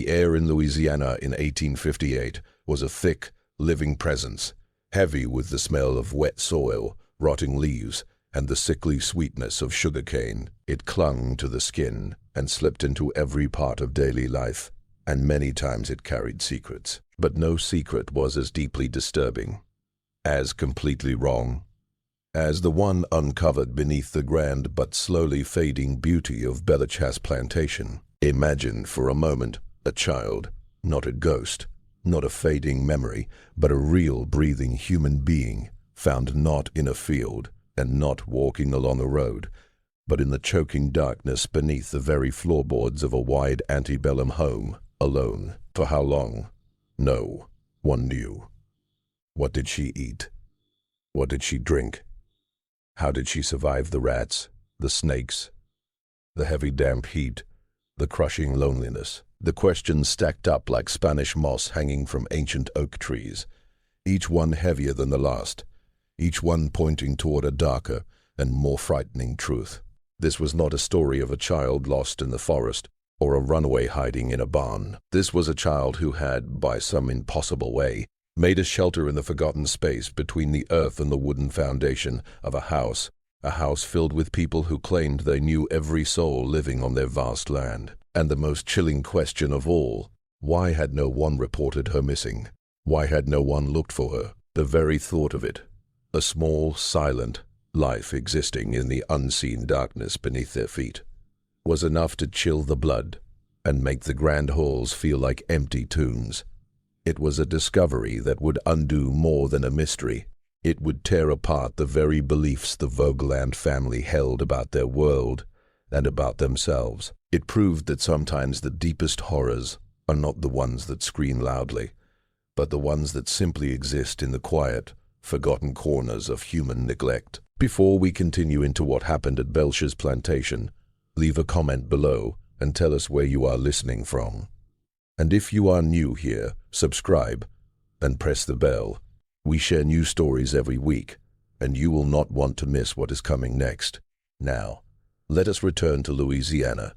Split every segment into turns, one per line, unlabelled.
The air in Louisiana in 1858 was a thick, living presence, heavy with the smell of wet soil, rotting leaves, and the sickly sweetness of sugarcane. It clung to the skin and slipped into every part of daily life, and many times it carried secrets. But no secret was as deeply disturbing, as completely wrong, as the one uncovered beneath the grand but slowly fading beauty of Bellich's plantation. Imagine for a moment a child, not a ghost, not a fading memory, but a real breathing human being, found not in a field and not walking along a road, but in the choking darkness beneath the very floorboards of a wide antebellum home, alone. For how long? No one knew. What did she eat? What did she drink? How did she survive the rats, the snakes, the heavy damp heat, the crushing loneliness? The questions stacked up like Spanish moss hanging from ancient oak trees, each one heavier than the last, each one pointing toward a darker and more frightening truth. This was not a story of a child lost in the forest or a runaway hiding in a barn. This was a child who had, by some impossible way, made a shelter in the forgotten space between the earth and the wooden foundation of a house filled with people who claimed they knew every soul living on their vast land. And the most chilling question of all, why had no one reported her missing? Why had no one looked for her? The very thought of it, a small, silent life existing in the unseen darkness beneath their feet, was enough to chill the blood and make the grand halls feel like empty tombs. It was a discovery that would undo more than a mystery. It would tear apart the very beliefs the Vogland family held about their world and about themselves. It proved that sometimes the deepest horrors are not the ones that scream loudly, but the ones that simply exist in the quiet, forgotten corners of human neglect. Before we continue into what happened at Belch's plantation, leave a comment below and tell us where you are listening from. And if you are new here, subscribe and press the bell. We share new stories every week, and you will not want to miss what is coming next. Now, let us return to Louisiana.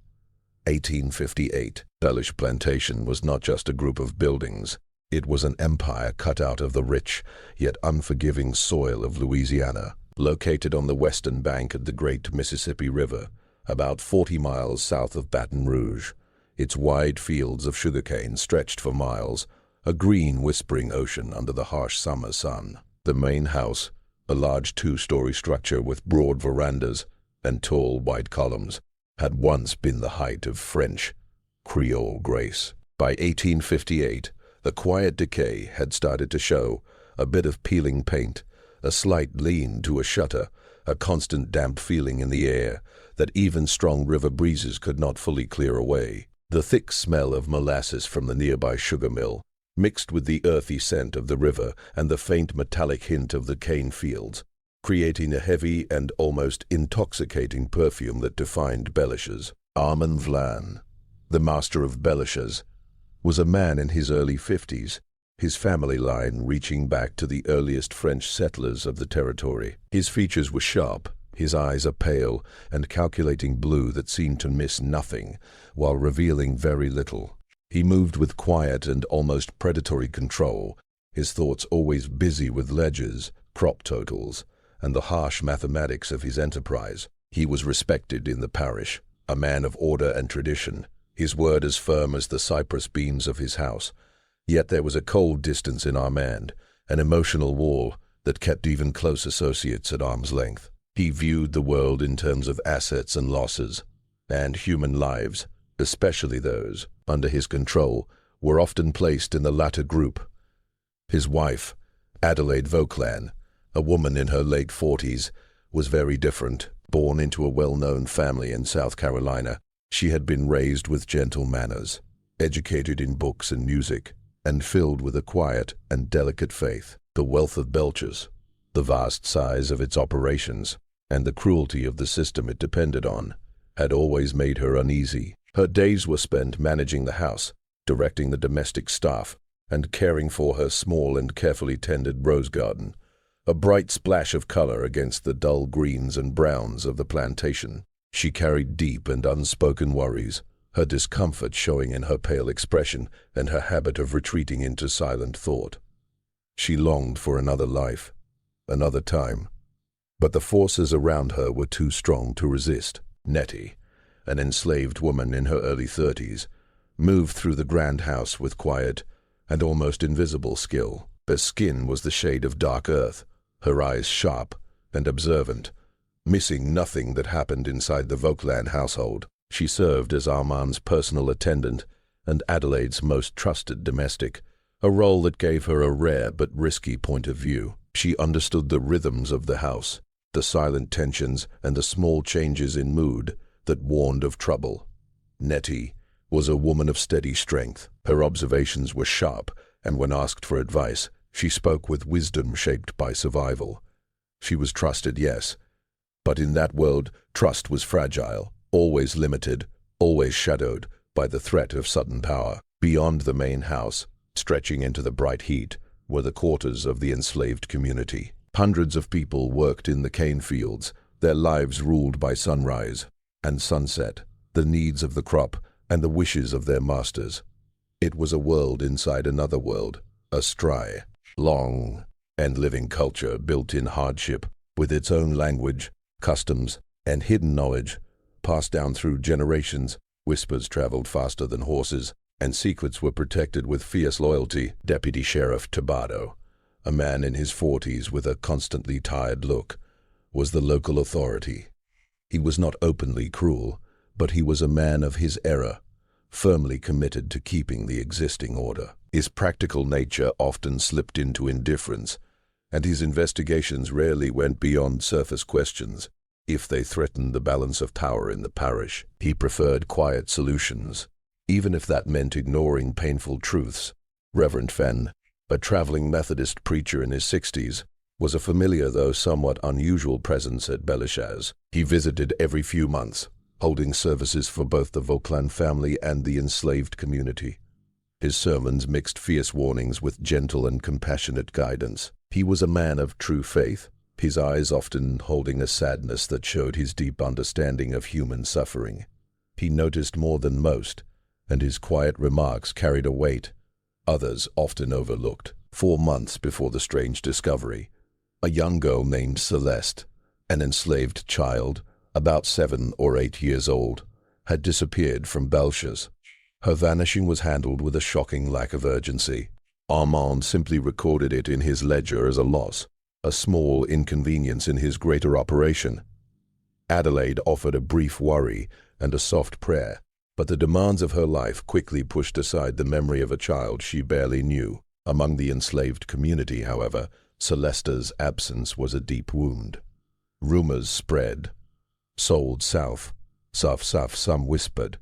1858. Belch Plantation was not just a group of buildings. It was an empire cut out of the rich, yet unforgiving soil of Louisiana. Located on the western bank of the great Mississippi River, about 40 miles south of Baton Rouge, its wide fields of sugarcane stretched for miles, a green, whispering ocean under the harsh summer sun. The main house, a large two-story structure with broad verandas and tall white columns, had once been the height of French Creole grace. By 1858, the quiet decay had started to show, a bit of peeling paint, a slight lean to a shutter, a constant damp feeling in the air that even strong river breezes could not fully clear away. The thick smell of molasses from the nearby sugar mill, mixed with the earthy scent of the river and the faint metallic hint of the cane fields, creating a heavy and almost intoxicating perfume that defined Belch's. Armand Vlan, the master of Belch's, was a man in his early 50s, his family line reaching back to the earliest French settlers of the territory. His features were sharp, his eyes a pale and calculating blue that seemed to miss nothing while revealing very little. He moved with quiet and almost predatory control, his thoughts always busy with ledgers, crop totals, and the harsh mathematics of his enterprise. He was respected in the parish, a man of order and tradition, his word as firm as the cypress beams of his house. Yet there was a cold distance in Armand, an emotional wall that kept even close associates at arm's length. He viewed the world in terms of assets and losses, and human lives, especially those under his control, were often placed in the latter group. His wife, Adelaide Vauclin, a woman in her late 40s, was very different. Born into a well-known family in South Carolina, she had been raised with gentle manners, educated in books and music, and filled with a quiet and delicate faith. The wealth of Belch's, the vast size of its operations, and the cruelty of the system it depended on, had always made her uneasy. Her days were spent managing the house, directing the domestic staff, and caring for her small and carefully tended rose garden, a bright splash of color against the dull greens and browns of the plantation. She carried deep and unspoken worries, her discomfort showing in her pale expression and her habit of retreating into silent thought. She longed for another life, another time, but the forces around her were too strong to resist. Nettie, an enslaved woman in her early 30s, moved through the grand house with quiet and almost invisible skill. Her skin was the shade of dark earth, her eyes sharp and observant, missing nothing that happened inside the Vauquelin household. She served as Armand's personal attendant and Adelaide's most trusted domestic, a role that gave her a rare but risky point of view. She understood the rhythms of the house, the silent tensions and the small changes in mood that warned of trouble. Nettie was a woman of steady strength. Her observations were sharp, and when asked for advice, she spoke with wisdom shaped by survival. She was trusted, yes, but in that world, trust was fragile, always limited, always shadowed by the threat of sudden power. Beyond the main house, stretching into the bright heat, were the quarters of the enslaved community. Hundreds of people worked in the cane fields, their lives ruled by sunrise and sunset, the needs of the crop and the wishes of their masters. It was a world inside another world, a stry, long, and living culture built in hardship, with its own language, customs, and hidden knowledge, passed down through generations. Whispers traveled faster than horses, and secrets were protected with fierce loyalty. Deputy Sheriff Tabado, a man in his 40s with a constantly tired look, was the local authority. He was not openly cruel, but he was a man of his era, firmly committed to keeping the existing order. His practical nature often slipped into indifference, and his investigations rarely went beyond surface questions. If they threatened the balance of power in the parish, he preferred quiet solutions, even if that meant ignoring painful truths. Reverend Fenn, a traveling Methodist preacher in his 60s, was a familiar though somewhat unusual presence at Belishaz. He visited every few months, holding services for both the Vauquelin family and the enslaved community. His sermons mixed fierce warnings with gentle and compassionate guidance. He was a man of true faith, his eyes often holding a sadness that showed his deep understanding of human suffering. He noticed more than most, and his quiet remarks carried a weight others often overlooked. 4 months before the strange discovery, a young girl named Celeste, an enslaved child, about 7 or 8 years old, had disappeared from Belchers. Her vanishing was handled with a shocking lack of urgency. Armand simply recorded it in his ledger as a loss, a small inconvenience in his greater operation. Adelaide offered a brief worry and a soft prayer, but the demands of her life quickly pushed aside the memory of a child she barely knew. Among the enslaved community, however, Celeste's absence was a deep wound. Rumors spread. Sold south, some whispered,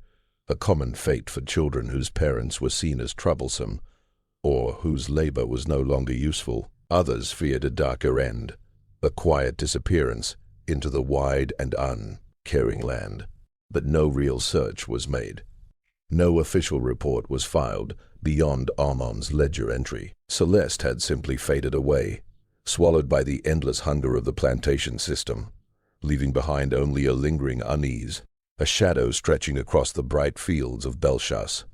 a common fate for children whose parents were seen as troublesome, or whose labor was no longer useful. Others feared a darker end, a quiet disappearance into the wide and uncaring land. But no real search was made. No official report was filed beyond Armand's ledger entry. Celeste had simply faded away, swallowed by the endless hunger of the plantation system, leaving behind only a lingering unease, a shadow stretching across the bright fields of Belchas.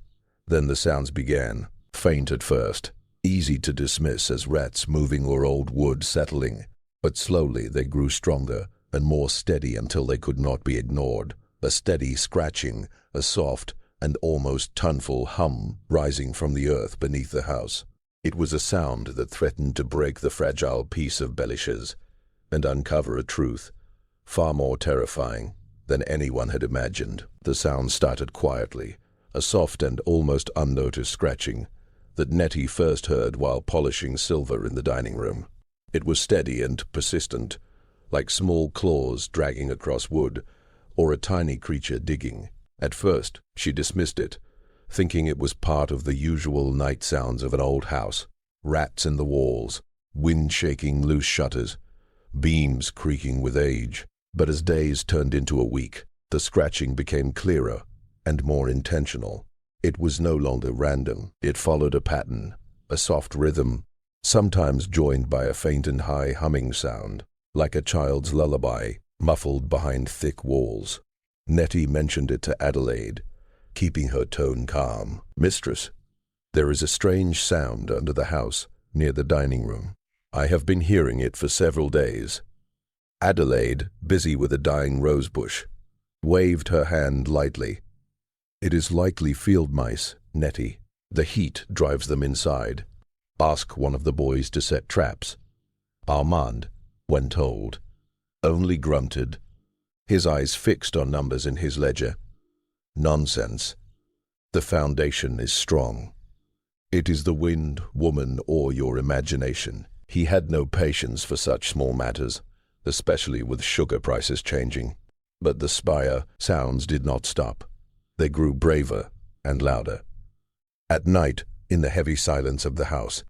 Then the sounds began, faint at first, easy to dismiss as rats moving or old wood settling, but slowly they grew stronger and more steady until they could not be ignored. A steady scratching, a soft and almost tuneful hum rising from the earth beneath the house. It was a sound that threatened to break the fragile peace of Belishaz and uncover a truth far more terrifying than anyone had imagined. The sound started quietly, a soft and almost unnoticed scratching that Nettie first heard while polishing silver in the dining room. It was steady and persistent, like small claws dragging across wood, or a tiny creature digging. At first, she dismissed it, thinking it was part of the usual night sounds of an old house. Rats in the walls, wind shaking loose shutters, beams creaking with age. But as days turned into a week, the scratching became clearer and more intentional. It was no longer random. It followed a pattern, a soft rhythm, sometimes joined by a faint and high humming sound, like a child's lullaby, muffled behind thick walls. Nettie mentioned it to Adelaide, keeping her tone calm. "Mistress, there is a strange sound under the house near the dining room. I have been hearing it for several days." Adelaide, busy with a dying rosebush, waved her hand lightly. "It is likely field mice, Nettie. The heat drives them inside. Ask one of the boys to set traps." Armand, when told, only grunted, his eyes fixed on numbers in his ledger. "Nonsense. The foundation is strong. It is the wind, woman, or your imagination." He had no patience for such small matters, especially with sugar prices changing. But the spire sounds did not stop. They grew braver and louder. At night, in the heavy silence of the house,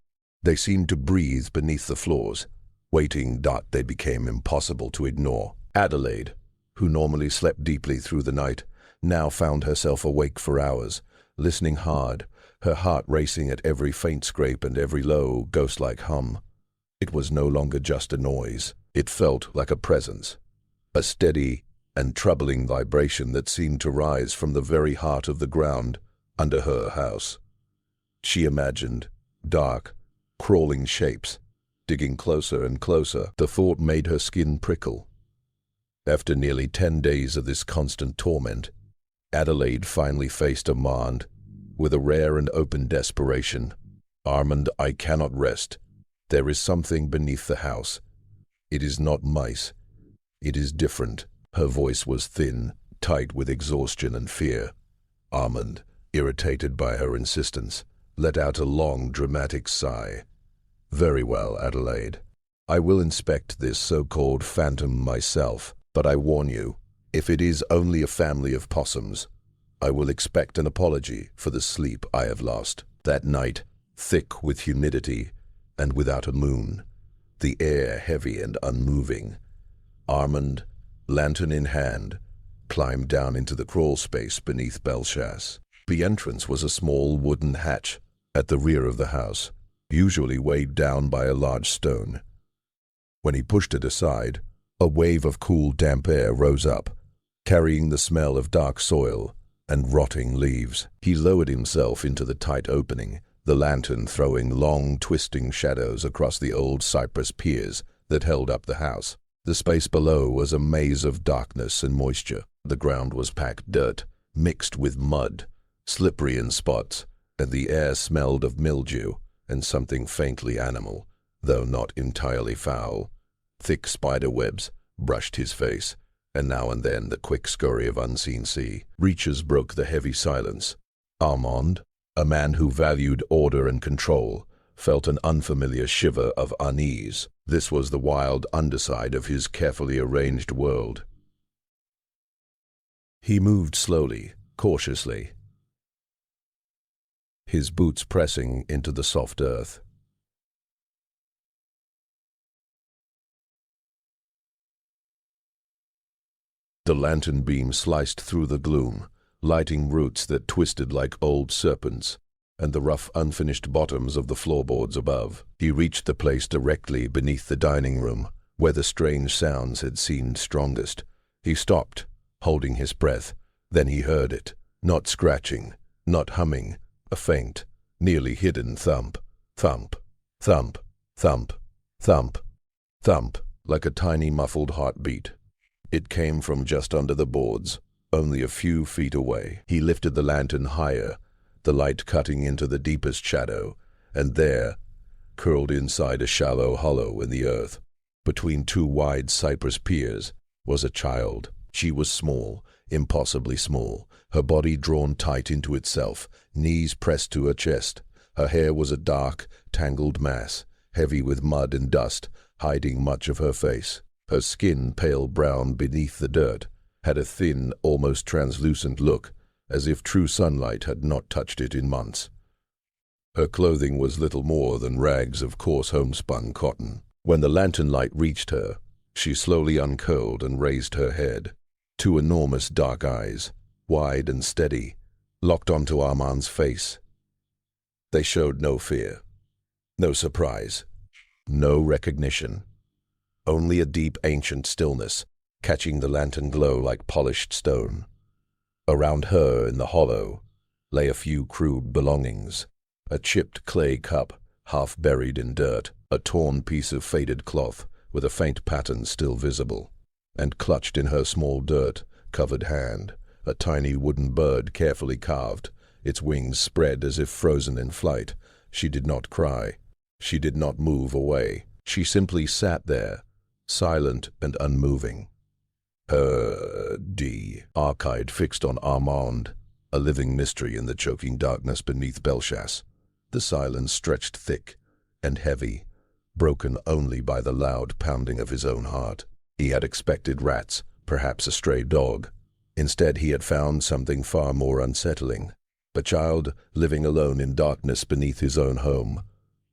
they seemed to breathe beneath the floors, waiting that they became impossible to ignore. Adelaide, who normally slept deeply through the night, now found herself awake for hours, listening hard, her heart racing at every faint scrape and every low, ghost-like hum. It was no longer just a noise. It felt like a presence, a steady and troubling vibration that seemed to rise from the very heart of the ground under her house. She imagined dark, crawling shapes, digging closer and closer. The thought made her skin prickle. After nearly 10 days of this constant torment, Adelaide finally faced Armand with a rare and open desperation. "Armand, I cannot rest. There is something beneath the house. It is not mice. It is different." Her voice was thin, tight with exhaustion and fear. Armand, irritated by her insistence, let out a long, dramatic sigh. "Very well, Adelaide. I will inspect this so-called phantom myself, but I warn you, if it is only a family of possums, I will expect an apology for the sleep I have lost." That night, thick with humidity and without a moon, the air heavy and unmoving, Armand, lantern in hand, climbed down into the crawl space beneath Belchas. The entrance was a small wooden hatch at the rear of the house, usually weighed down by a large stone. When he pushed it aside, a wave of cool, damp air rose up, carrying the smell of dark soil and rotting leaves. He lowered himself into the tight opening, the lantern throwing long, twisting shadows across the old cypress piers that held up the house. The space below was a maze of darkness and moisture. The ground was packed dirt, mixed with mud, slippery in spots, and the air smelled of mildew and something faintly animal, though not entirely foul. Thick spider webs brushed his face, and now and then the quick scurry of unseen sea. Reaches broke the heavy silence. Armand, a man who valued order and control, felt an unfamiliar shiver of unease. This was the wild underside of his carefully arranged world. He moved slowly, cautiously, his boots pressing into the soft earth. The lantern beam sliced through the gloom, lighting roots that twisted like old serpents, and the rough, unfinished bottoms of the floorboards above. He reached the place directly beneath the dining room, where the strange sounds had seemed strongest. He stopped, holding his breath. Then he heard it, not scratching, not humming, a faint, nearly hidden thump, thump, thump, thump, thump, thump, like a tiny muffled heartbeat. It came from just under the boards, only a few feet away. He lifted the lantern higher, the light cutting into the deepest shadow, and there, curled inside a shallow hollow in the earth, between two wide cypress piers, was a child. She was small, impossibly small, her body drawn tight into itself, knees pressed to her chest. Her hair was a dark, tangled mass, heavy with mud and dust, hiding much of her face. Her skin, pale brown beneath the dirt, had a thin, almost translucent look, as if true sunlight had not touched it in months. Her clothing was little more than rags of coarse homespun cotton. When the lantern light reached her, she slowly uncurled and raised her head. Two enormous dark eyes, wide and steady, locked onto Armand's face. They showed no fear, no surprise, no recognition. Only a deep, ancient stillness, catching the lantern glow like polished stone. Around her in the hollow lay a few crude belongings: a chipped clay cup half buried in dirt, a torn piece of faded cloth with a faint pattern still visible, and clutched in her small dirt-covered hand, a tiny wooden bird carefully carved, its wings spread as if frozen in flight. She did not cry. She did not move away. She simply sat there, silent and unmoving. Her archive fixed on Armand, a living mystery in the choking darkness beneath Belchas. The silence stretched thick and heavy, broken only by the loud pounding of his own heart. He had expected rats, perhaps a stray dog. Instead, he had found something far more unsettling: a child living alone in darkness beneath his own home,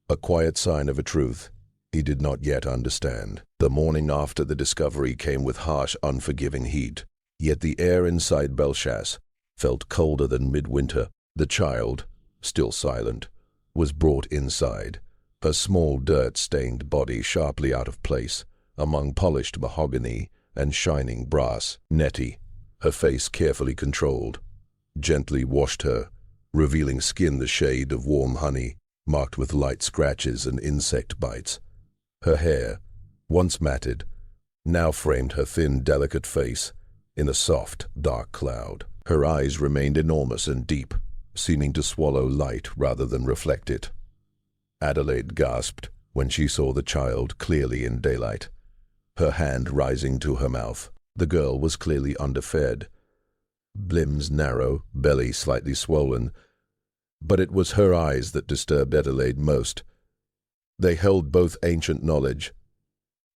a quiet sign of a truth he did not yet understand. The morning after the discovery came with harsh, unforgiving heat, yet the air inside Belchas felt colder than midwinter. The child, still silent, was brought inside, her small dirt-stained body sharply out of place among polished mahogany and shining brass. Nettie, her face carefully controlled, gently washed her, revealing skin the shade of warm honey, marked with light scratches and insect bites. Her hair, once matted, now framed her thin, delicate face in a soft, dark cloud. Her eyes remained enormous and deep, seeming to swallow light rather than reflect it. Adelaide gasped when she saw the child clearly in daylight, her hand rising to her mouth. The girl was clearly underfed, limbs narrow, belly slightly swollen, but it was her eyes that disturbed Adelaide most. They held both ancient knowledge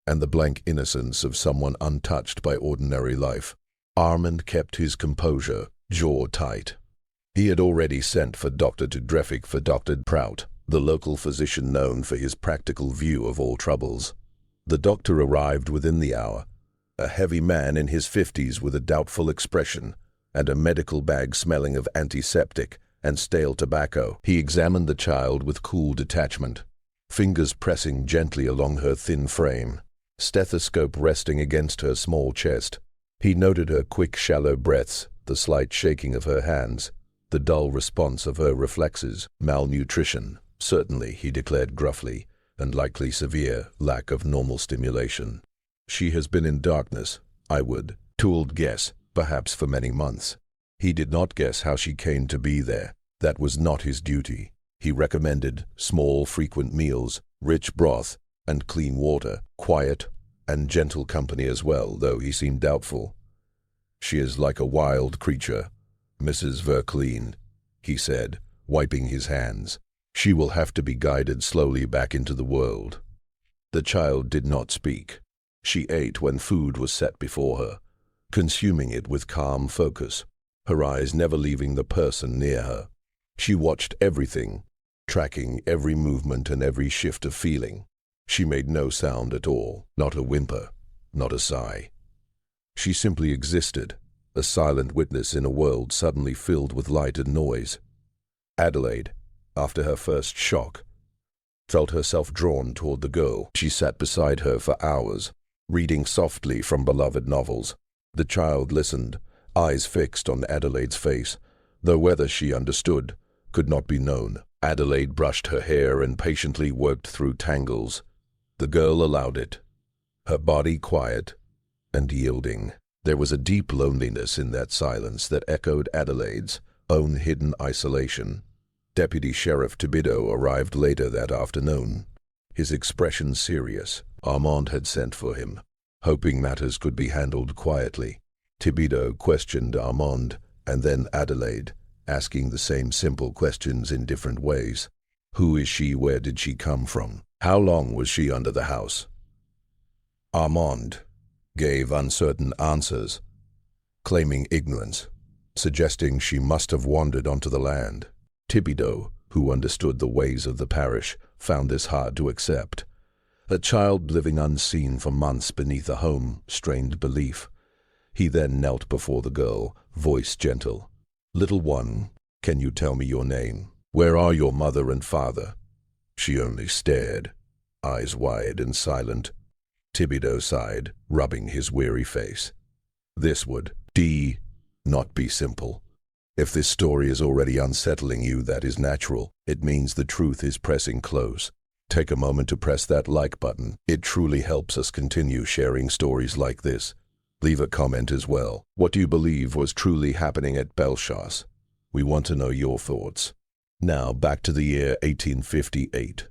and the blank innocence of someone untouched by ordinary life. Armand kept his composure, jaw tight. He had already sent for Dr. Tudrefic for Dr. Prout, the local physician known for his practical view of all troubles. The doctor arrived within the hour, a heavy man in his 50s with a doubtful expression and a medical bag smelling of antiseptic and stale tobacco. He examined the child with cool detachment, fingers pressing gently along her thin frame, stethoscope resting against her small chest. He noted her quick, shallow breaths, the slight shaking of her hands, the dull response of her reflexes. Malnutrition, certainly, he declared gruffly, and likely severe lack of normal stimulation. She has been in darkness, I would, tooled guess, perhaps for many months. He did not guess how she came to be there. That was not his duty. He recommended small, frequent meals, rich broth, and clean water, quiet and gentle company as well, though he seemed doubtful. She is like a wild creature, Mrs. Verkleen, he said, wiping his hands. She will have to be guided slowly back into the world. The child did not speak. She ate when food was set before her, consuming it with calm focus, her eyes never leaving the person near her. She watched everything, tracking every movement and every shift of feeling. She made no sound at all, not a whimper, not a sigh. She simply existed, a silent witness in a world suddenly filled with light and noise. Adelaide, after her first shock, felt herself drawn toward the girl. She sat beside her for hours, reading softly from beloved novels. The child listened, eyes fixed on Adelaide's face, though whether she understood could not be known. Adelaide brushed her hair and patiently worked through tangles. The girl allowed it, her body quiet and yielding. There was a deep loneliness in that silence that echoed Adelaide's own hidden isolation. Deputy Sheriff Thibodeau arrived later that afternoon, his expression serious. Armand had sent for him, hoping matters could be handled quietly. Thibodeau questioned Armand and then Adelaide, asking the same simple questions in different ways. Who is she? Where did she come from? How long was she under the house? Armand gave uncertain answers, claiming ignorance, suggesting she must have wandered onto the land. Thibodeau, who understood the ways of the parish, found this hard to accept. A child living unseen for months beneath a home strained belief. He then knelt before the girl, voice gentle. "Little one, can you tell me your name? Where are your mother and father?" She only stared, eyes wide and silent. Thibodeau sighed, rubbing his weary face. This would not be simple. If this story is already unsettling you, that is natural. It means the truth is pressing close. Take a moment to press that like button. It truly helps us continue sharing stories like this. Leave a comment as well. What do you believe was truly happening at Belchas? We want to know your thoughts. Now back to the year 1858.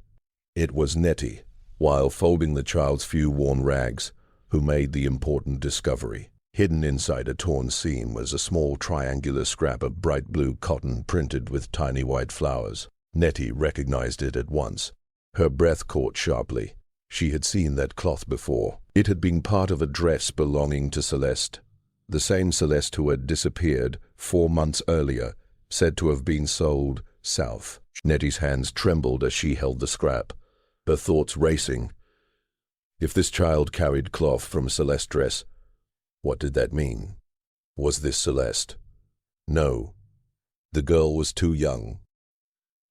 It was Nettie, while folding the child's few worn rags, who made the important discovery. Hidden inside a torn seam was a small triangular scrap of bright blue cotton printed with tiny white flowers. Nettie recognized it at once. Her breath caught sharply. She had seen that cloth before. It had been part of a dress belonging to Celeste, the same Celeste who had disappeared 4 months earlier, said to have been sold south. Nettie's hands trembled as she held the scrap, her thoughts racing. If this child carried cloth from Celeste's dress, what did that mean? Was this Celeste? No. The girl was too young.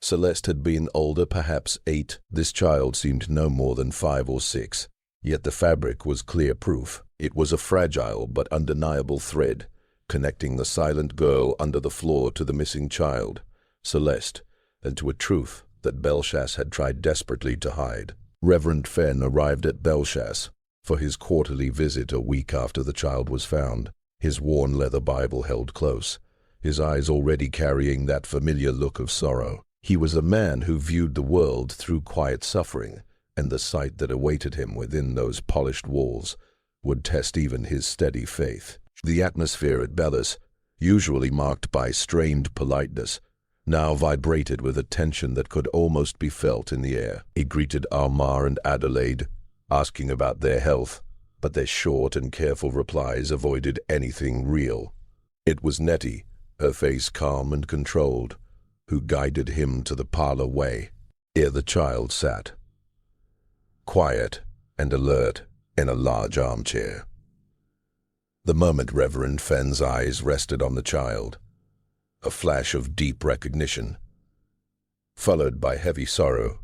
Celeste had been older, perhaps 8. This child seemed no more than 5 or 6. Yet the fabric was clear proof. It was a fragile but undeniable thread, connecting the silent girl under the floor to the missing child, Celeste, and to a truth that Belchas had tried desperately to hide. Reverend Fenn arrived at Belchas for his quarterly visit a week after the child was found, his worn leather Bible held close, his eyes already carrying that familiar look of sorrow. He was a man who viewed the world through quiet suffering, and the sight that awaited him within those polished walls would test even his steady faith. The atmosphere at Belchas, usually marked by strained politeness, now vibrated with a tension that could almost be felt in the air. He greeted Alma and Adelaide, asking about their health, but their short and careful replies avoided anything real. It was Nettie, her face calm and controlled, who guided him to the parlor way. Here the child sat, quiet and alert, in a large armchair. The moment Reverend Fenn's eyes rested on the child, a flash of deep recognition, followed by heavy sorrow,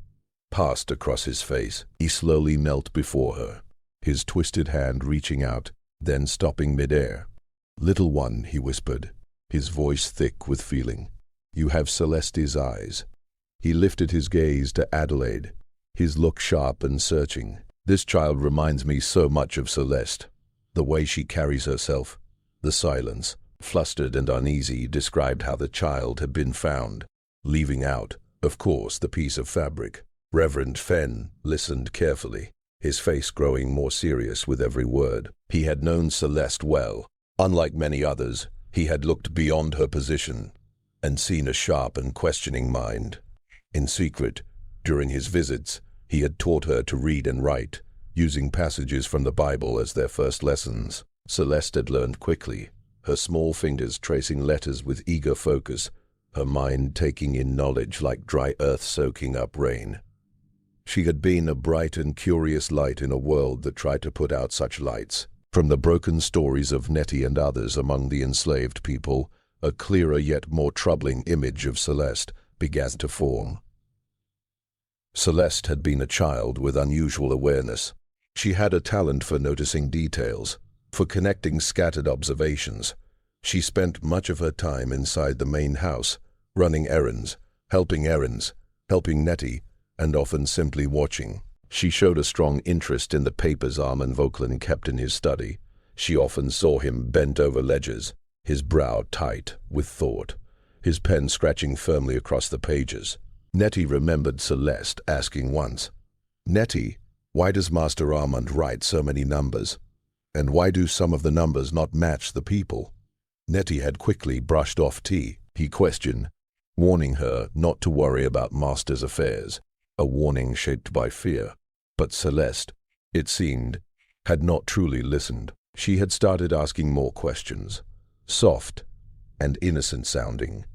passed across his face. He slowly knelt before her, his twisted hand reaching out, then stopping midair. "Little one," he whispered, his voice thick with feeling. "You have Celeste's eyes." He lifted his gaze to Adelaide, his look sharp and searching. "This child reminds me so much of Celeste. The way she carries herself." The silence, flustered and uneasy, described how the child had been found, leaving out, of course, the piece of fabric. Reverend Fenn listened carefully, his face growing more serious with every word. He had known Celeste well. Unlike many others, he had looked beyond her position and seen a sharp and questioning mind. In secret, during his visits, he had taught her to read and write, using passages from the Bible as their first lessons. Celeste had learned quickly, her small fingers tracing letters with eager focus, her mind taking in knowledge like dry earth soaking up rain. She had been a bright and curious light in a world that tried to put out such lights. From the broken stories of Nettie and others among the enslaved people, a clearer yet more troubling image of Celeste began to form. Celeste had been a child with unusual awareness. She had a talent for noticing details, for connecting scattered observations. She spent much of her time inside the main house, running errands, helping Nettie, and often simply watching. She showed a strong interest in the papers Armand Vauquelin kept in his study. She often saw him bent over ledgers, his brow tight with thought, his pen scratching firmly across the pages. Nettie remembered Celeste asking once, "Nettie, why does Master Armand write so many numbers? And why do some of the numbers not match the people?" Nettie had quickly brushed off tea. He questioned, warning her not to worry about Master's affairs, a warning shaped by fear. But Celeste, it seemed, had not truly listened. She had started asking more questions, soft and innocent sounding,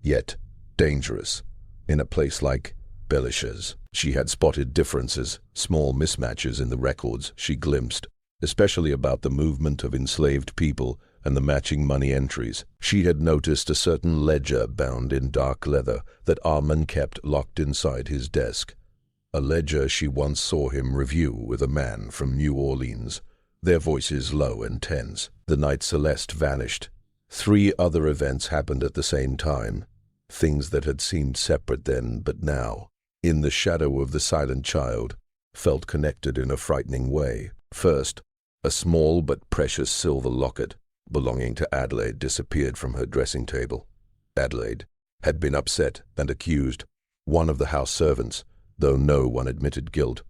yet dangerous. In a place like Belchas, she had spotted differences, small mismatches in the records she glimpsed, especially about the movement of enslaved people and the matching money entries. She had noticed a certain ledger bound in dark leather that Armand kept locked inside his desk, a ledger she once saw him review with a man from New Orleans, their voices low and tense. The night Celeste vanished, 3 other events happened at the same time, things that had seemed separate then but now, in the shadow of the silent child, felt connected in a frightening way. First, a small but precious silver locket belonging to Adelaide disappeared from her dressing table. Adelaide had been upset and accused one of the house servants, though no one admitted guilt,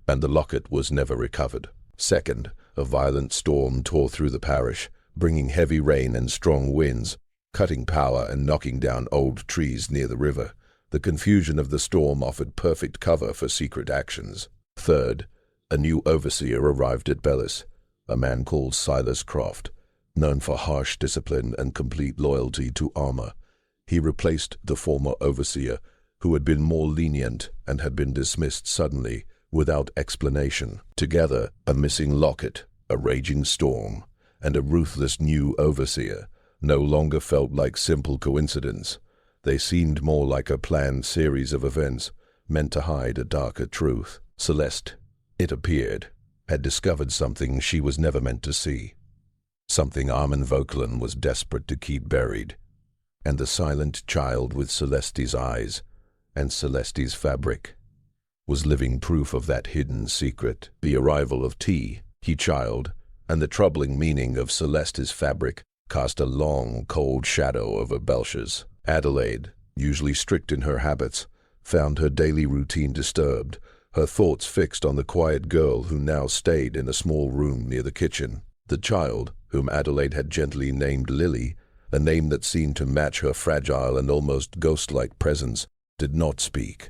and the locket was never recovered. Second, a violent storm tore through the parish, bringing heavy rain and strong winds, cutting power and knocking down old trees near the river. The confusion of the storm offered perfect cover for secret actions. Third, a new overseer arrived at Bellis, a man called Silas Croft, known for harsh discipline and complete loyalty to Armour. He replaced the former overseer, who had been more lenient and had been dismissed suddenly, without explanation. Together, a missing locket, a raging storm, and a ruthless new overseer no longer felt like simple coincidence. They seemed more like a planned series of events meant to hide a darker truth. Celeste, it appeared, had discovered something she was never meant to see. Something Armand Vauquelin was desperate to keep buried. And the silent child with Celeste's eyes and Celeste's fabric was living proof of that hidden secret. The arrival of T, he child, and the troubling meaning of Celeste's fabric cast a long, cold shadow over Belcher's. Adelaide, usually strict in her habits, found her daily routine disturbed, her thoughts fixed on the quiet girl who now stayed in a small room near the kitchen. The child, whom Adelaide had gently named Lily, a name that seemed to match her fragile and almost ghost-like presence, did not speak.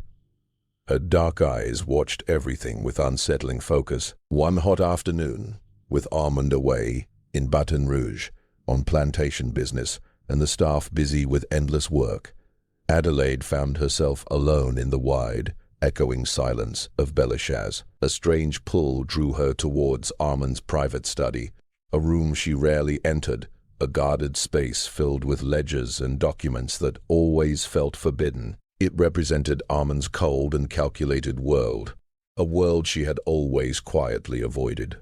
Her dark eyes watched everything with unsettling focus. One hot afternoon, with Armand away in Baton Rouge on plantation business and the staff busy with endless work, Adelaide found herself alone in the wide, echoing silence of Belishaz. A strange pull drew her towards Armand's private study, a room she rarely entered, a guarded space filled with ledgers and documents that always felt forbidden. It represented Armand's cold and calculated world, a world she had always quietly avoided.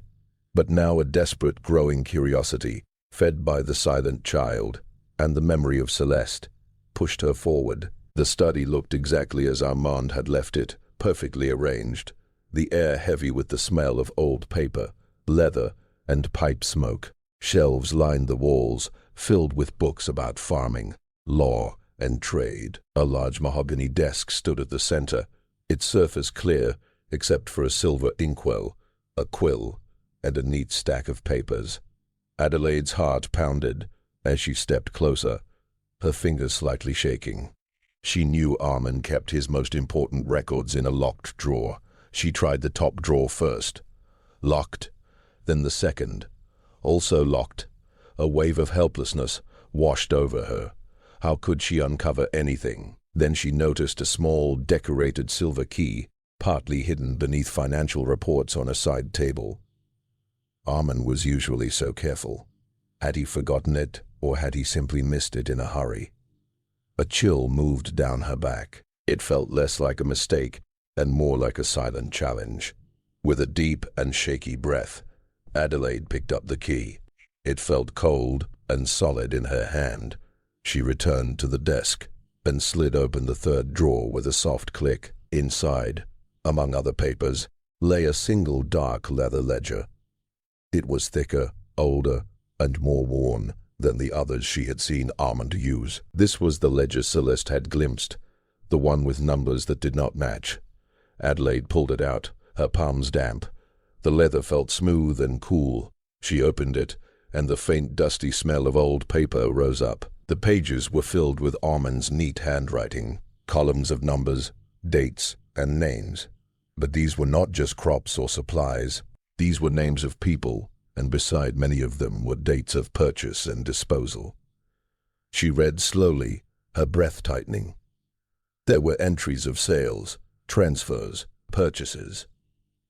But now a desperate growing curiosity, fed by the silent child and the memory of Celeste, pushed her forward. The study looked exactly as Armand had left it, perfectly arranged, the air heavy with the smell of old paper, leather, and pipe smoke. Shelves lined the walls, filled with books about farming, law, and trade. A large mahogany desk stood at the center, its surface clear except for a silver inkwell, a quill, and a neat stack of papers. Adelaide's heart pounded as she stepped closer, her fingers slightly shaking. She knew Armand kept his most important records in a locked drawer. She tried the top drawer first. Locked, then the second. Also locked. A wave of helplessness washed over her. How could she uncover anything? Then she noticed a small, decorated silver key, partly hidden beneath financial reports on a side table. Armand was usually so careful. Had he forgotten it, or had he simply missed it in a hurry? A chill moved down her back. It felt less like a mistake and more like a silent challenge. With a deep and shaky breath, Adelaide picked up the key. It felt cold and solid in her hand. She returned to the desk and slid open the third drawer with a soft click. Inside, among other papers, lay a single dark leather ledger. It was thicker, older, and more worn than the others she had seen Armand use. This was the ledger Celeste had glimpsed, the one with numbers that did not match. Adelaide pulled it out, her palms damp. The leather felt smooth and cool. She opened it, and the faint dusty smell of old paper rose up. The pages were filled with Armand's neat handwriting, columns of numbers, dates, and names. But these were not just crops or supplies. These were names of people, and beside many of them were dates of purchase and disposal. She read slowly, her breath tightening. There were entries of sales, transfers, purchases.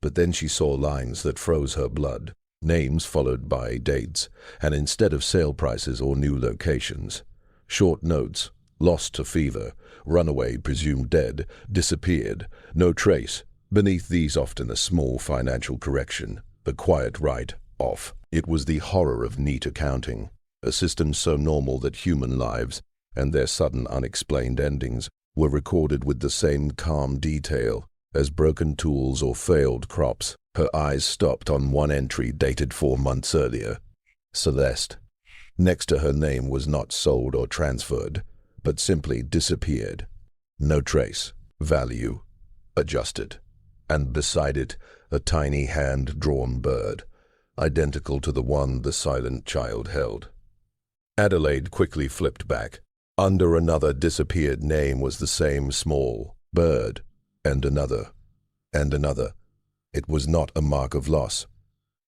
But then she saw lines that froze her blood, names followed by dates, and instead of sale prices or new locations, short notes, lost to fever, runaway presumed dead, disappeared, no trace. Beneath these often a small financial correction, the quiet write-off. It was the horror of neat accounting. a system so normal that human lives and their sudden unexplained endings were recorded with the same calm detail as broken tools or failed crops. Her eyes stopped on one entry dated 4 months earlier. Celeste. Next to her name was not sold or transferred, but simply disappeared. No trace. Value. Adjusted. And beside it, a tiny hand-drawn bird, identical to the one the silent child held. Adelaide quickly flipped back. Under another disappeared name was the same small bird, and another, and another. It was not a mark of loss.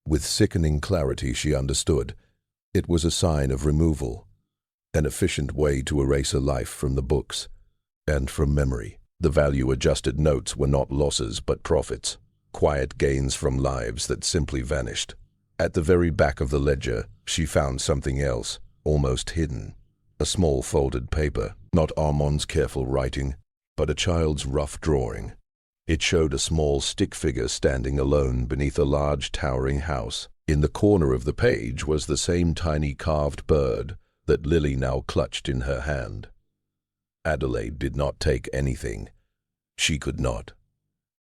With sickening clarity she understood. It was a sign of removal, an efficient way to erase a life from the books and from memory. The value-adjusted notes were not losses but profits, quiet gains from lives that simply vanished. At the very back of the ledger, she found something else, almost hidden. A small folded paper, not Armand's careful writing, but a child's rough drawing. It showed a small stick figure standing alone beneath a large towering house. In the corner of the page was the same tiny carved bird that Lily now clutched in her hand. Adelaide did not take anything. She could not.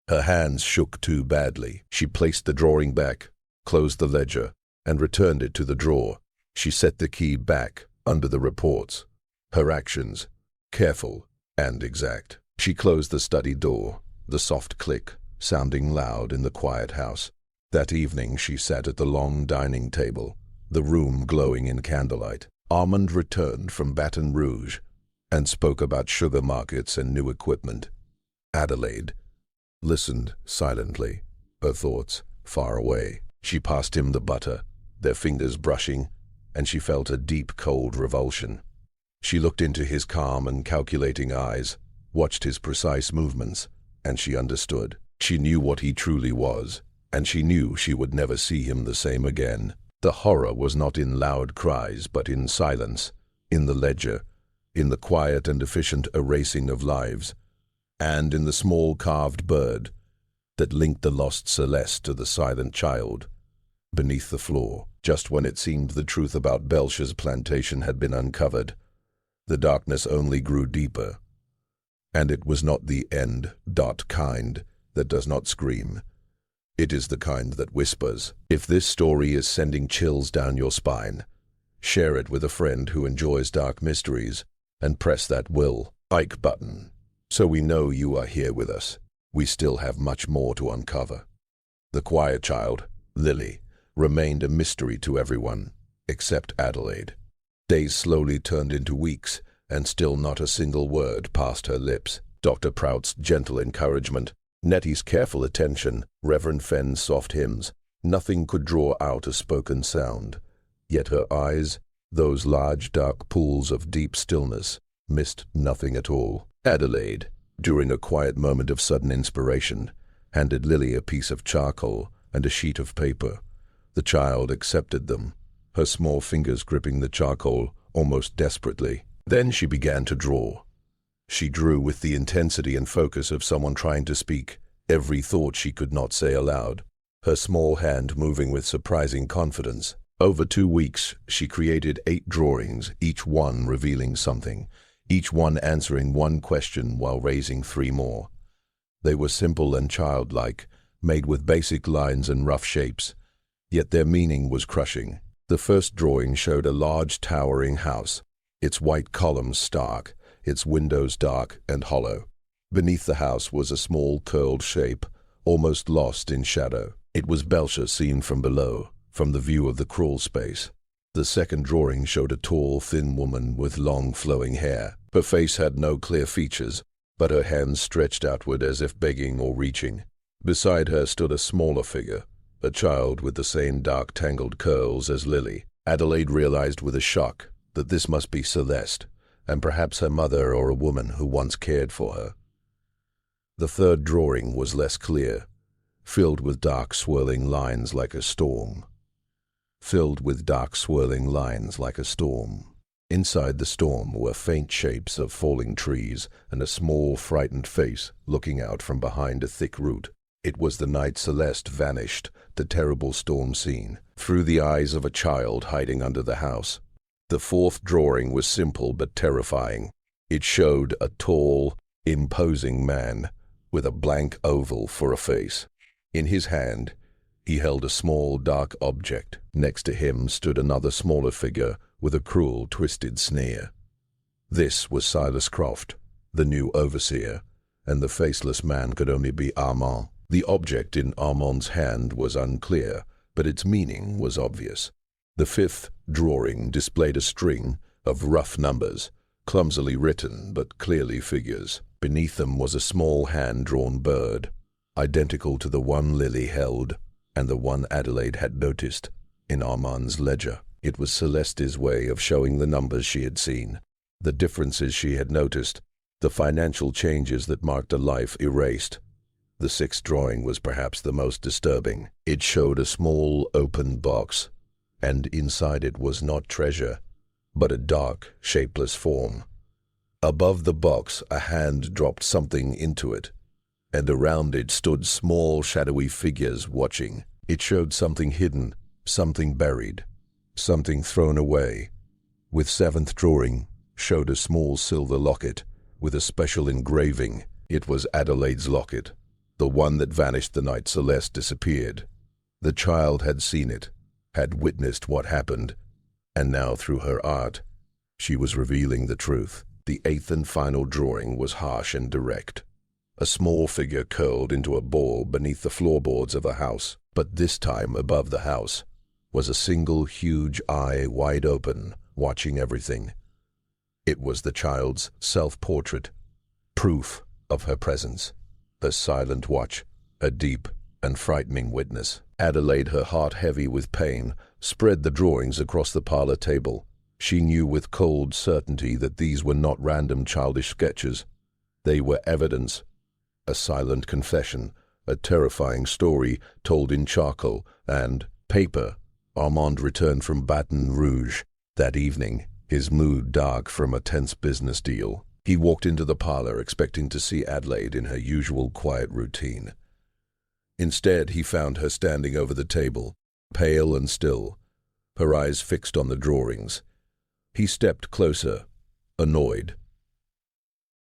Her hands shook too badly. She placed the drawing back, closed the ledger, and returned it to the drawer. She set the key back under the reports. Her actions, careful and exact. She closed the study door, the soft click sounding loud in the quiet house. That evening she sat at the long dining table, the room glowing in candlelight. Armand returned from Baton Rouge and spoke about sugar markets and new equipment. Adelaide listened silently, her thoughts far away. She passed him the butter, their fingers brushing, and she felt a deep, cold revulsion. She looked into his calm and calculating eyes, watched his precise movements, and she understood. She knew what he truly was, and she knew she would never see him the same again. The horror was not in loud cries, but in silence, in the ledger, in the quiet and efficient erasing of lives, and in the small carved bird that linked the lost Celeste to the silent child beneath the floor. Just when it seemed the truth about Belcher's plantation had been uncovered, the darkness only grew deeper. And it was not the end kind that does not scream. It is the kind that whispers. If this story is sending chills down your spine, share it with a friend who enjoys dark mysteries, and press that like button, so we know you are here with us. We still have much more to uncover. The quiet child, Lily, remained a mystery to everyone, except Adelaide. Days slowly turned into weeks, and still not a single word passed her lips. Dr. Prout's gentle encouragement, Nettie's careful attention, Reverend Fenn's soft hymns, nothing could draw out a spoken sound. Yet her eyes, those large dark pools of deep stillness, missed nothing at all. Adelaide, during a quiet moment of sudden inspiration, handed Lily a piece of charcoal and a sheet of paper. The child accepted them, her small fingers gripping the charcoal almost desperately. Then she began to draw. She drew with the intensity and focus of someone trying to speak every thought she could not say aloud, her small hand moving with surprising confidence. Over 2 weeks, she created 8 drawings, each one revealing something, each one answering one question while raising 3 more. They were simple and childlike, made with basic lines and rough shapes, yet their meaning was crushing. The first drawing showed a large towering house, its white columns stark, its windows dark and hollow. Beneath the house was a small curled shape, almost lost in shadow. It was Belcher seen from below, from the view of the crawl space. The second drawing showed a tall, thin woman with long, flowing hair. Her face had no clear features, but her hands stretched outward as if begging or reaching. Beside her stood a smaller figure, a child with the same dark, tangled curls as Lily. Adelaide realized with a shock that this must be Celeste, and perhaps her mother or a woman who once cared for her. The third drawing was less clear, filled with dark, swirling lines like a storm. Inside the storm were faint shapes of falling trees and a small, frightened face looking out from behind a thick root. It was the night Celeste vanished, the terrible storm scene, through the eyes of a child hiding under the house. The fourth drawing was simple but terrifying. It showed a tall, imposing man with a blank oval for a face. In his hand, he held a small, dark object. Next to him stood another smaller figure with a cruel, twisted sneer. This was Silas Croft, the new overseer, and the faceless man could only be Armand. The object in Armand's hand was unclear, but its meaning was obvious. The fifth drawing displayed a string of rough numbers, clumsily written but clearly figures. Beneath them was a small hand-drawn bird, identical to the one Lily held, and the one Adelaide had noticed in Armand's ledger. It was Celeste's way of showing the numbers she had seen, the differences she had noticed, the financial changes that marked a life erased. The sixth drawing was perhaps the most disturbing. It showed a small, open box, and inside it was not treasure, but a dark, shapeless form. Above the box, a hand dropped something into it, and around it stood small, shadowy figures watching. It showed something hidden, something buried, something thrown away. With seventh drawing, showed a small silver locket with a special engraving. It was Adelaide's locket, the one that vanished the night Celeste disappeared. The child had seen it, had witnessed what happened, and now through her art, she was revealing the truth. The eighth and final drawing was harsh and direct. A small figure curled into a ball beneath the floorboards of a house, but this time above the house was a single huge eye wide open, watching everything. It was the child's self-portrait, proof of her presence, her silent watch, a deep and frightening witness. Adelaide, her heart heavy with pain, spread the drawings across the parlor table. She knew with cold certainty that these were not random childish sketches. They were evidence, a silent confession, a terrifying story told in charcoal and paper. Armand returned from Baton Rouge that evening, his mood dark from a tense business deal. He walked into the parlor expecting to see Adelaide in her usual quiet routine. Instead, he found her standing over the table, pale and still, her eyes fixed on the drawings. He stepped closer, annoyed.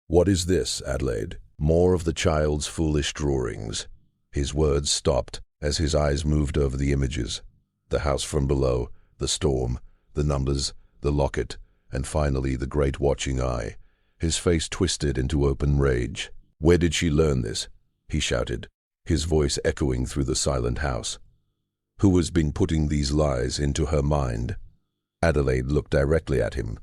"What is this, Adelaide?" "More of the child's foolish drawings." His words stopped as his eyes moved over the images. The house from below, the storm, the numbers, the locket, and finally the great watching eye. His face twisted into open rage. "Where did she learn this?" he shouted, his voice echoing through the silent house. "Who has been putting these lies into her mind?" Adelaide looked directly at him,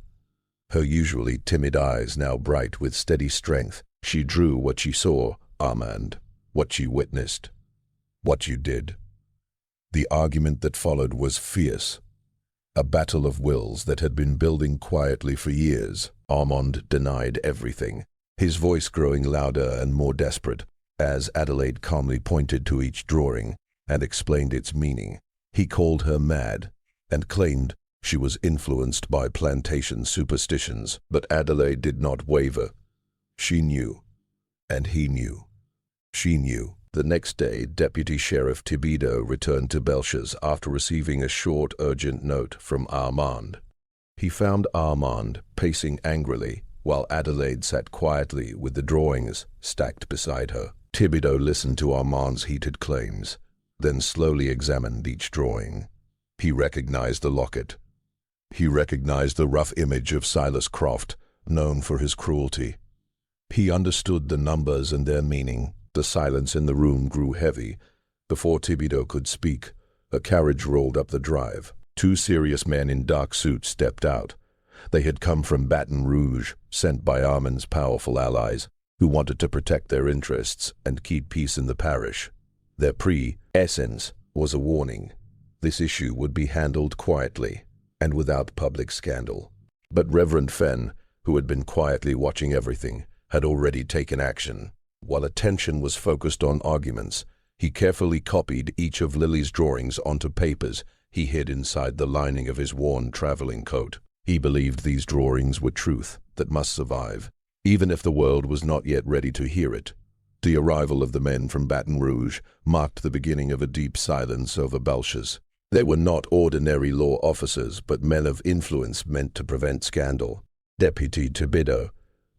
her usually timid eyes now bright with steady strength. "She drew what she saw, Armand, what she witnessed, what you did." The argument that followed was fierce, a battle of wills that had been building quietly for years. Armand denied everything, his voice growing louder and more desperate as Adelaide calmly pointed to each drawing and explained its meaning. He called her mad and claimed she was influenced by plantation superstitions, but Adelaide did not waver. She knew, and he knew. She knew. The next day, Deputy Sheriff Thibodeau returned to Belcher's after receiving a short, urgent note from Armand. He found Armand pacing angrily, while Adelaide sat quietly with the drawings stacked beside her. Thibodeau listened to Armand's heated claims, then slowly examined each drawing. He recognized the locket. He recognized the rough image of Silas Croft, known for his cruelty. He understood the numbers and their meaning. The silence in the room grew heavy. Before Thibodeau could speak, a carriage rolled up the drive. Two serious men in dark suits stepped out. They had come from Baton Rouge, sent by Armand's powerful allies, who wanted to protect their interests and keep peace in the parish. Their presence was a warning. This issue would be handled quietly and without public scandal. But Reverend Fenn, who had been quietly watching everything, had already taken action. While attention was focused on arguments, he carefully copied each of Lily's drawings onto papers he hid inside the lining of his worn traveling coat. He believed these drawings were truth that must survive, even if the world was not yet ready to hear it. The arrival of the men from Baton Rouge marked the beginning of a deep silence over Belcher's. They were not ordinary law officers, but men of influence meant to prevent scandal. Deputy Thibodeau,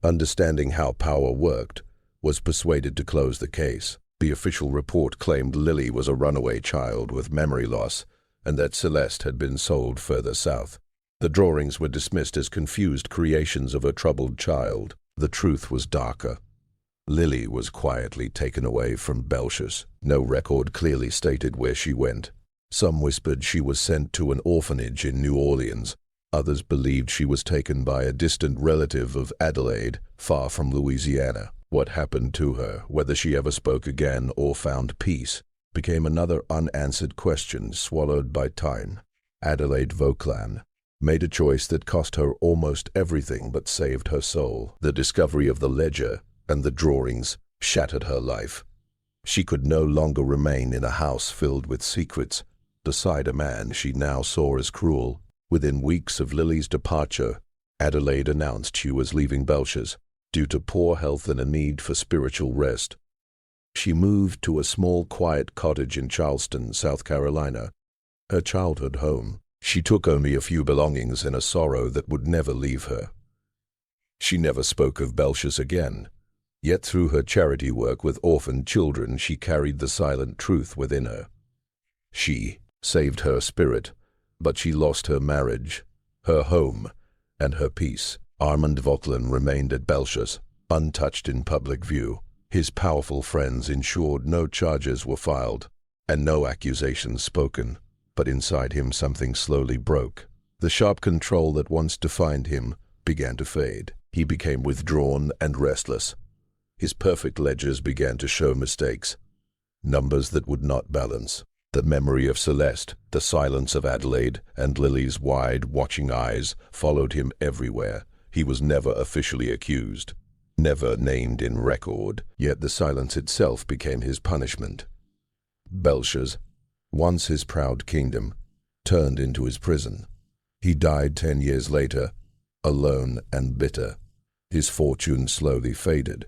understanding how power worked, was persuaded to close the case. The official report claimed Lily was a runaway child with memory loss, and that Celeste had been sold further south. The drawings were dismissed as confused creations of a troubled child. The truth was darker. Lily was quietly taken away from Belcher's. No record clearly stated where she went. Some whispered she was sent to an orphanage in New Orleans. Others believed she was taken by a distant relative of Adelaide, far from Louisiana. What happened to her, whether she ever spoke again or found peace, became another unanswered question swallowed by time. Adelaide Vauquelin made a choice that cost her almost everything but saved her soul. The discovery of the ledger and the drawings shattered her life. She could no longer remain in a house filled with secrets, beside a man she now saw as cruel. Within weeks of Lily's departure, Adelaide announced she was leaving Belcher's due to poor health and a need for spiritual rest. She moved to a small, quiet cottage in Charleston, South Carolina, her childhood home. She took only a few belongings and a sorrow that would never leave her. She never spoke of Belcher's again, yet through her charity work with orphaned children she carried the silent truth within her. She saved her spirit, but she lost her marriage, her home, and her peace. Armand Vauquelin remained at Belcher's, untouched in public view. His powerful friends ensured no charges were filed and no accusations spoken. But inside him something slowly broke. The sharp control that once defined him began to fade. He became withdrawn and restless. His perfect ledgers began to show mistakes, numbers that would not balance. The memory of Celeste, the silence of Adelaide, and Lily's wide, watching eyes followed him everywhere. He was never officially accused, never named in record, yet the silence itself became his punishment. Belcher's, once his proud kingdom, turned into his prison. He died 10 years later, alone and bitter. His fortune slowly faded,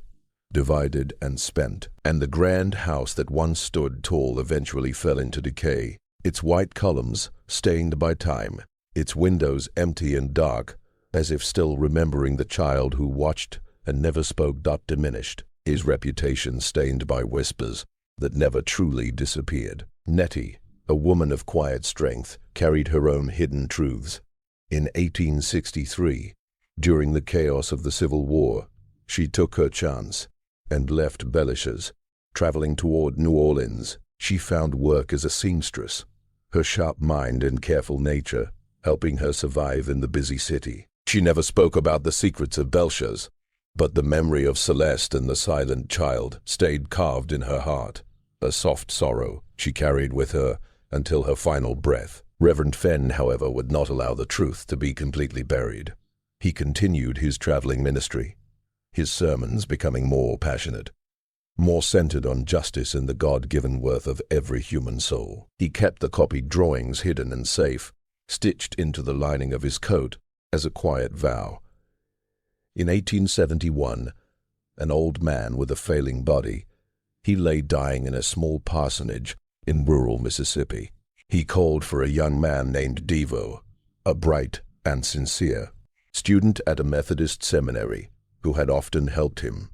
divided and spent, and the grand house that once stood tall eventually fell into decay, its white columns stained by time, its windows empty and dark, as if still remembering the child who watched and never spoke. Diminished, his reputation stained by whispers that never truly disappeared. Nettie, a woman of quiet strength, carried her own hidden truths. In 1863, during the chaos of the Civil War, she took her chance and left Belcher's, traveling toward New Orleans. She found work as a seamstress, her sharp mind and careful nature helping her survive in the busy city. She never spoke about the secrets of Belcher's, but the memory of Celeste and the silent child stayed carved in her heart, a soft sorrow she carried with her until her final breath. Reverend Fenn, however, would not allow the truth to be completely buried. He continued his traveling ministry, his sermons becoming more passionate, more centered on justice and the God-given worth of every human soul. He kept the copied drawings hidden and safe, stitched into the lining of his coat as a quiet vow. In 1871, an old man with a failing body, he lay dying in a small parsonage in rural Mississippi. He called for a young man named Devo, a bright and sincere student at a Methodist seminary who had often helped him.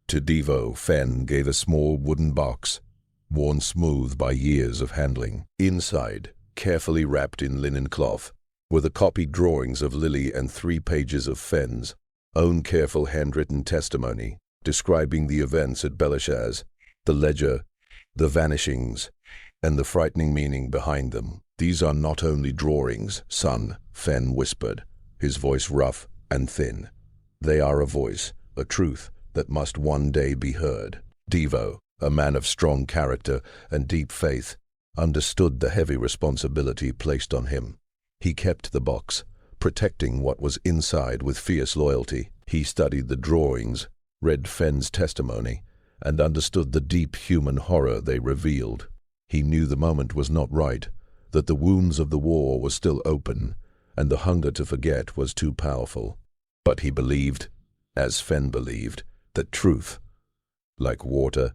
To Devo, Fenn gave a small wooden box, worn smooth by years of handling. Inside, carefully wrapped in linen cloth, were the copied drawings of Lily and 3 pages of Fenn's own careful handwritten testimony describing the events at Belcher's, the ledger, the vanishings, and the frightening meaning behind them. "These are not only drawings, son," Fenn whispered, his voice rough and thin. "They are a voice, a truth that must one day be heard." Devo, a man of strong character and deep faith, understood the heavy responsibility placed on him. He kept the box, protecting what was inside with fierce loyalty. He studied the drawings, read Fenn's testimony, and understood the deep human horror they revealed. He knew the moment was not right, that the wounds of the war were still open, and the hunger to forget was too powerful. But he believed, as Fenn believed, that truth, like water,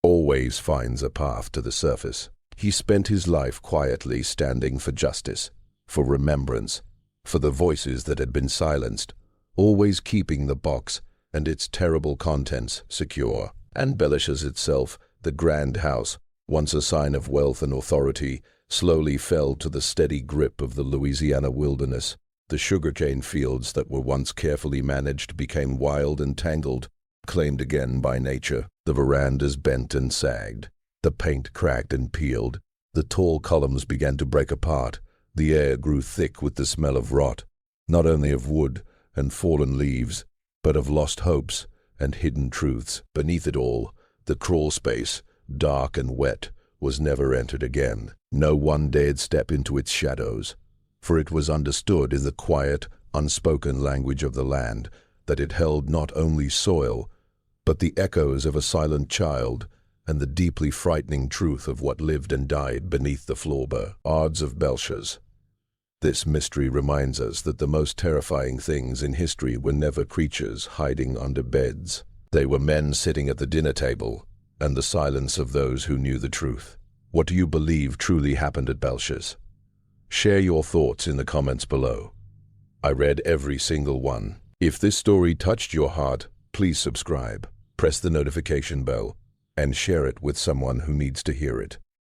always finds a path to the surface. He spent his life quietly standing for justice, for remembrance, for the voices that had been silenced, always keeping the box and its terrible contents secure. And Belish's itself, the grand house, once a sign of wealth and authority, slowly fell to the steady grip of the Louisiana wilderness. The sugarcane fields that were once carefully managed became wild and tangled, claimed again by nature. The verandas bent and sagged. The paint cracked and peeled. The tall columns began to break apart. The air grew thick with the smell of rot, not only of wood and fallen leaves, but of lost hopes and hidden truths. Beneath it all, the crawl space, dark and wet, was never entered again. No one dared step into its shadows, for it was understood in the quiet, unspoken language of the land that it held not only soil, but the echoes of a silent child and the deeply frightening truth of what lived and died beneath the floorboards of Belish's. This mystery reminds us that the most terrifying things in history were never creatures hiding under beds. They were men sitting at the dinner table, and the silence of those who knew the truth. What do you believe truly happened at Belish's? Share your thoughts in the comments below. I read every single one. If this story touched your heart, please subscribe, press the notification bell, and share it with someone who needs to hear it.